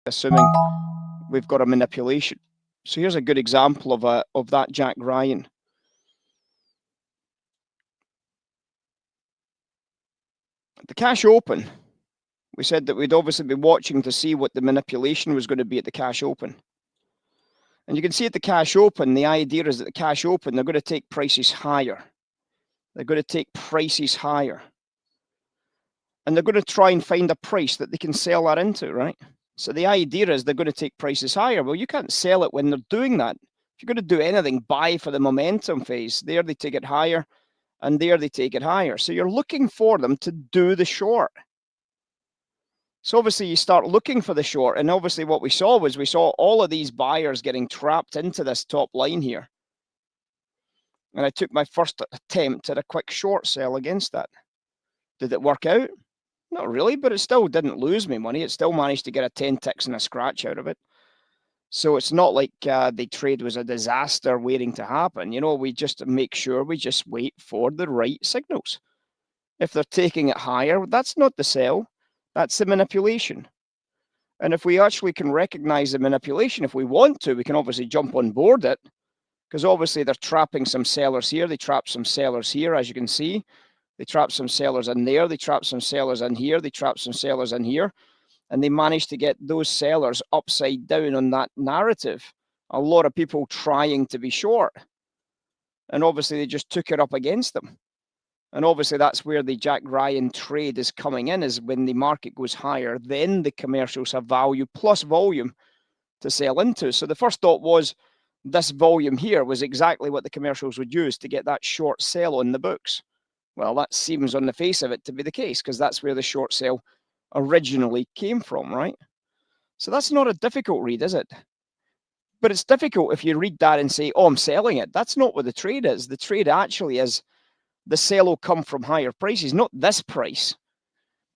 assuming we've got a manipulation. So here's a good example of that Jack Ryan. At the cash open, we said that we'd obviously be watching to see what the manipulation was going to be at the cash open. And you can see at the cash open, the idea is that the cash open, they're going to take prices higher. They're going to take prices higher. And they're going to try and find a price that they can sell that into, right? So the idea is they're going to take prices higher. Well, you can't sell it when they're doing that. If you're going to do anything, buy for the momentum phase. There they take it higher, and there they take it higher. So you're looking for them to do the short. So obviously you start looking for the short, and obviously what we saw was we saw all of these buyers getting trapped into this top line here. And I took my first attempt at a quick short sell against that. Did it work out? Not really, but it still didn't lose me money. It still managed to get a 10 ticks and a scratch out of it. So it's not like the trade was a disaster waiting to happen. You know, we just make sure we just wait for the right signals. If they're taking it higher, that's not the sell. That's the manipulation. And if we actually can recognize the manipulation, if we want to, we can obviously jump on board it, because obviously they're trapping some sellers here. They trap some sellers here, as you can see. They trap some sellers in there. They trap some sellers in here. They trap some sellers in here. And they managed to get those sellers upside down on that narrative. A lot of people trying to be short. And obviously they just took it up against them. And obviously that's where the Jack Ryan trade is coming in, is when the market goes higher, then the commercials have value plus volume to sell into. So the first thought was this volume here was exactly what the commercials would use to get that short sell on the books. Well, that seems on the face of it to be the case, because that's where the short sell originally came from, right? So that's not a difficult read, is it? But it's difficult if you read that and say, oh, I'm selling it. That's not what the trade is. The trade actually is the sell will come from higher prices, not this price.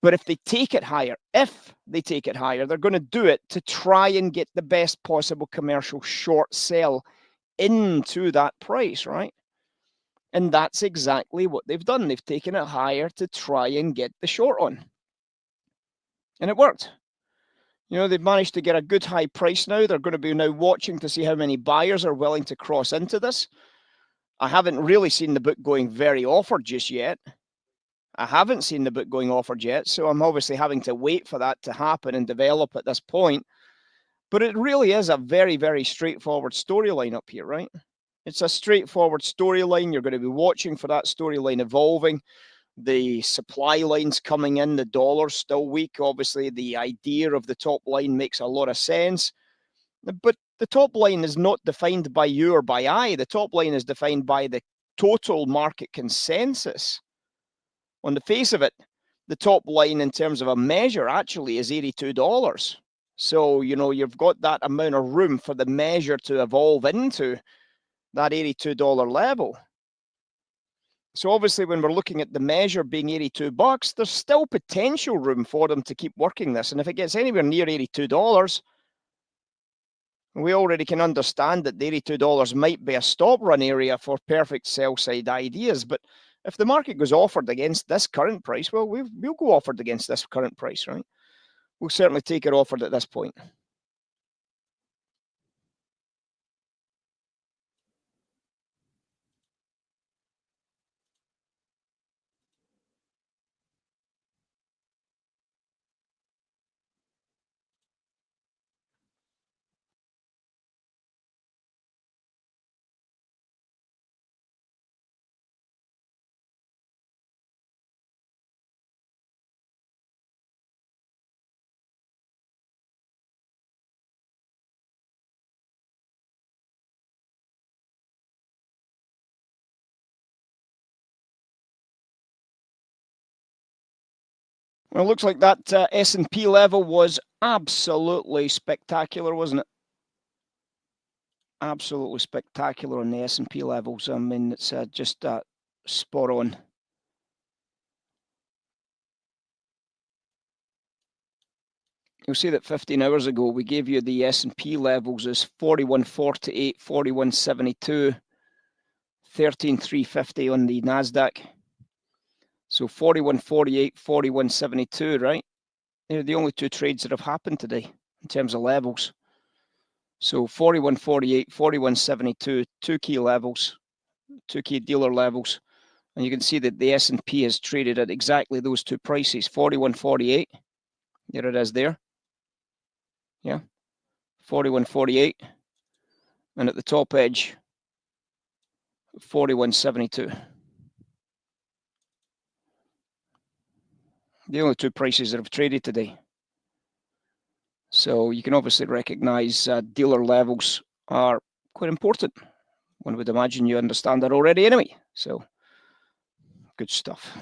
But if they take it higher, they're going to do it to try and get the best possible commercial short sell into that price, right? And that's exactly what they've done. They've taken it higher to try and get the short on. And it worked. You know, they've managed to get a good high price now. They're going to be now watching to see how many buyers are willing to cross into this. I haven't really seen the book going very offered just yet. So I'm obviously having to wait for that to happen and develop at this point. But it really is a very, very straightforward storyline up here, right? It's a straightforward storyline. You're going to be watching for that storyline evolving. The supply lines coming in, the dollar's still weak. Obviously, the idea of the top line makes a lot of sense. But the top line is not defined by you or by I. The top line is defined by the total market consensus. On the face of it, the top line in terms of a measure actually is $82. So, you know, you've got that amount of room for the measure to evolve into that $82 level. So obviously when we're looking at the measure being $82, there's still potential room for them to keep working this. And if it gets anywhere near $82, we already can understand that the $82 might be a stop run area for perfect sell side ideas. But if the market goes offered against this current price, well, we'll go offered against this current price, right? We'll certainly take it offered at this point. Well, it looks like that S&P level was absolutely spectacular, wasn't it? Absolutely spectacular on the S&P levels. I mean, it's just spot on. You'll see that 15 hours ago, we gave you the S&P levels as 4148, 4172, 13350 on the NASDAQ. So 4148, 4172, right? They're the only two trades that have happened today. in terms of levels. So 41.48, 41.72, two key levels, two key dealer levels. And you can see that the S&P has traded at exactly those two prices, 41.48. There it is there. Yeah, 41.48. And at the top edge, 41.72. The only two prices that have traded today. So you can obviously recognize dealer levels are quite important. One would imagine you understand that already anyway. So good stuff.